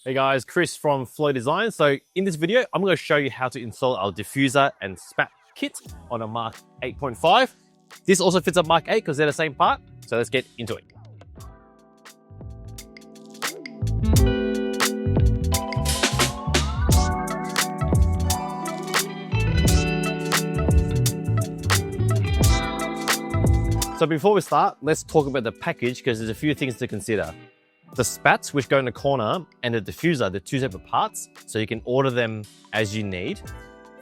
Hey guys, Chris from Flow Design. So in this video, I'm going to show you how to install our diffuser and spat kit on a Mark 8.5. This also fits a Mark 8 because they're the same part. So let's get into it. So before we start, let's talk about the package because there's a few things to consider. The spats, which go in the corner, and the diffuser, they're two separate parts, so you can order them as you need.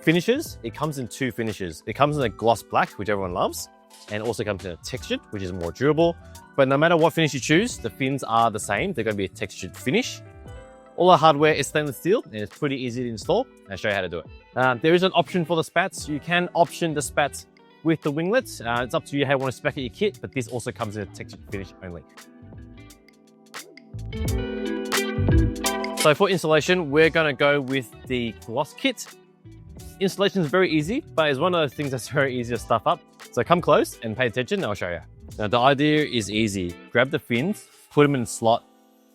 Finishes, it comes in two finishes. It comes in a gloss black, which everyone loves, and also comes in a textured, which is more durable. But no matter what finish you choose, the fins are the same. They're going to be a textured finish. All the hardware is stainless steel, and it's pretty easy to install. I'll show you how to do it. There is an option for the spats. You can option the spats with the winglets. It's up to you how you want to spec out your kit, but this also comes in a textured finish only. So for installation, we're going to go with the gloss kit. Installation is very easy, but it's one of those things that's very easy to stuff up. So come close and pay attention, and I'll show you. Now the idea is easy. Grab the fins, put them in the slot,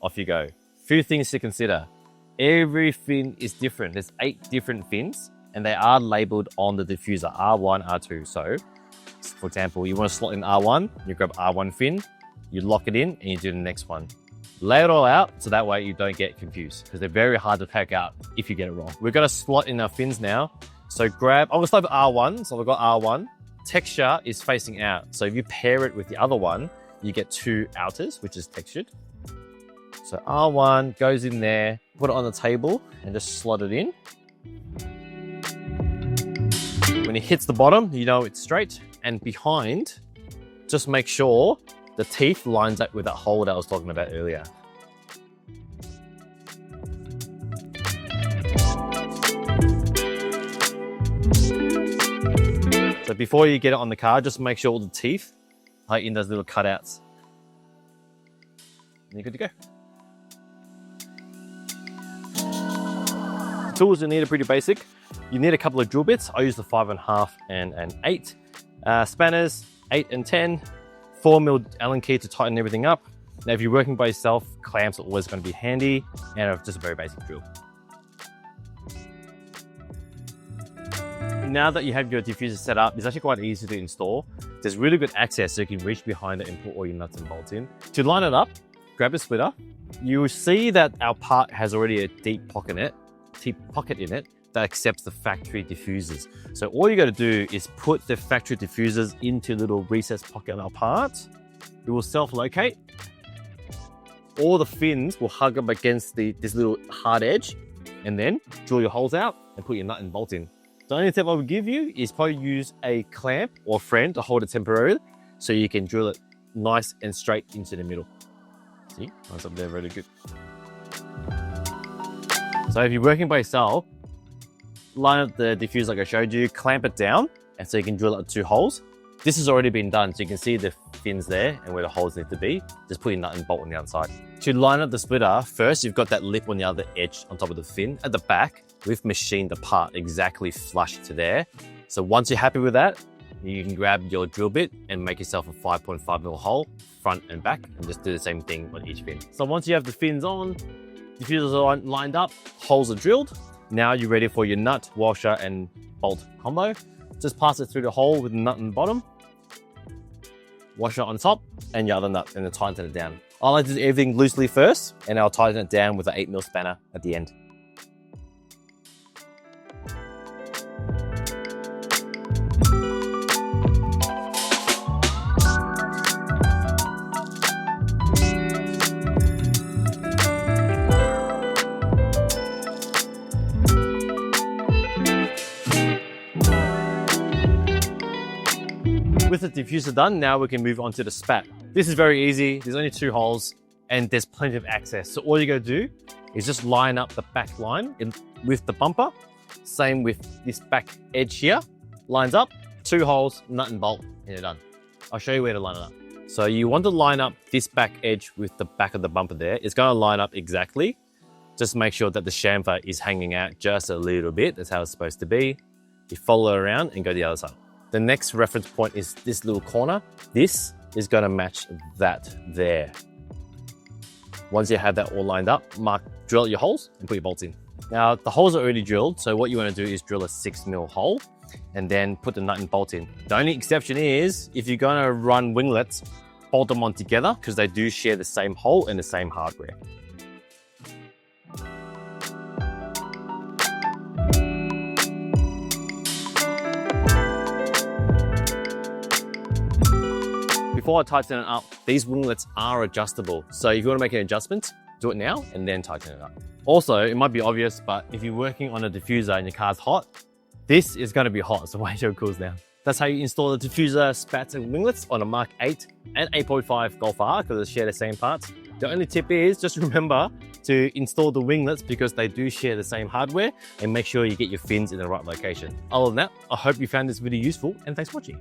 off you go. Few things to consider. Every fin is different. There's 8 different fins, and they are labeled on the diffuser, R1, R2. So, for example, you want to slot in R1, you grab R1 fin, you lock it in, and you do the next one. Lay it all out, so that way you don't get confused, because they're very hard to take out if you get it wrong. We're going to slot in our fins now. So grab, I'm going to start with R1, so we've got R1. Texture is facing out, so if you pair it with the other one, you get 2 outers, which is textured. So R1 goes in there, put it on the table, and just slot it in. When it hits the bottom, you know it's straight, and behind, just make sure the teeth lines up with that hole that I was talking about earlier. So before you get it on the car, just make sure all the teeth are in those little cutouts. And you're good to go. The tools you need are pretty basic. You need a couple of drill bits. I use the 5.5 and an 8. Spanners, 8 and 10. 4mm Allen key to tighten everything up. Now, if you're working by yourself, clamps are always going to be handy, and just a very basic drill. Now that you have your diffuser set up, it's actually quite easy to install. There's really good access, so you can reach behind it and put all your nuts and bolts in. To line it up, grab a splitter. You will see that our part has already a deep pocket in it that accepts the factory diffusers. So all you got to do is put the factory diffusers into little recessed pocket on our part. It will self-locate. All the fins will hug up against this little hard edge, and then drill your holes out and put your nut and bolt in. The only tip I would give you is probably use a clamp or friend to hold it temporarily, so you can drill it nice and straight into the middle. See, that's up there, really good. So if you're working by yourself, line up the diffuser like I showed you, clamp it down, and so you can drill it 2 holes. This has already been done, so you can see the fins there and where the holes need to be. Just put your nut and bolt on the outside. To line up the splitter, first you've got that lip on the other edge on top of the fin. At the back, we've machined the part exactly flush to there. So once you're happy with that, you can grab your drill bit and make yourself a 5.5mm hole, front and back, and just do the same thing on each fin. So once you have the fins on, diffusers are lined up, holes are drilled. Now you're ready for your nut, washer, and bolt combo. Just pass it through the hole with the nut on the bottom, washer on top, and your other nut, and then tighten it down. I like to do everything loosely first, and I'll tighten it down with an 8mm spanner at the end. With the diffuser done, now we can move on to the spat. This is very easy. There's only 2 holes and there's plenty of access. So all you gotta do is just line up the back line with the bumper. Same with this back edge here. Lines up, 2 holes, nut and bolt, and you're done. I'll show you where to line it up. So you want to line up this back edge with the back of the bumper there. It's gonna line up exactly. Just make sure that the chamfer is hanging out just a little bit. That's how it's supposed to be. You follow it around and go to the other side. The next reference point is this little corner. This is going to match that there. Once you have that all lined up, mark drill out your holes and put your bolts in. Now the holes are already drilled, so what you want to do is drill a 6mm hole and then put the nut and bolt in. The only exception is if you're going to run winglets, bolt them on together because they do share the same hole and the same hardware. Before I tighten it up, these winglets are adjustable. So if you want to make an adjustment, do it now and then tighten it up. Also, it might be obvious, but if you're working on a diffuser and your car's hot, this is going to be hot, so wait till it cools down. That's how you install the diffuser, spats and winglets on a Mark 8 and 8.5 Golf R because they share the same parts. The only tip is just remember to install the winglets because they do share the same hardware, and make sure you get your fins in the right location. Other than that, I hope you found this video useful and thanks for watching.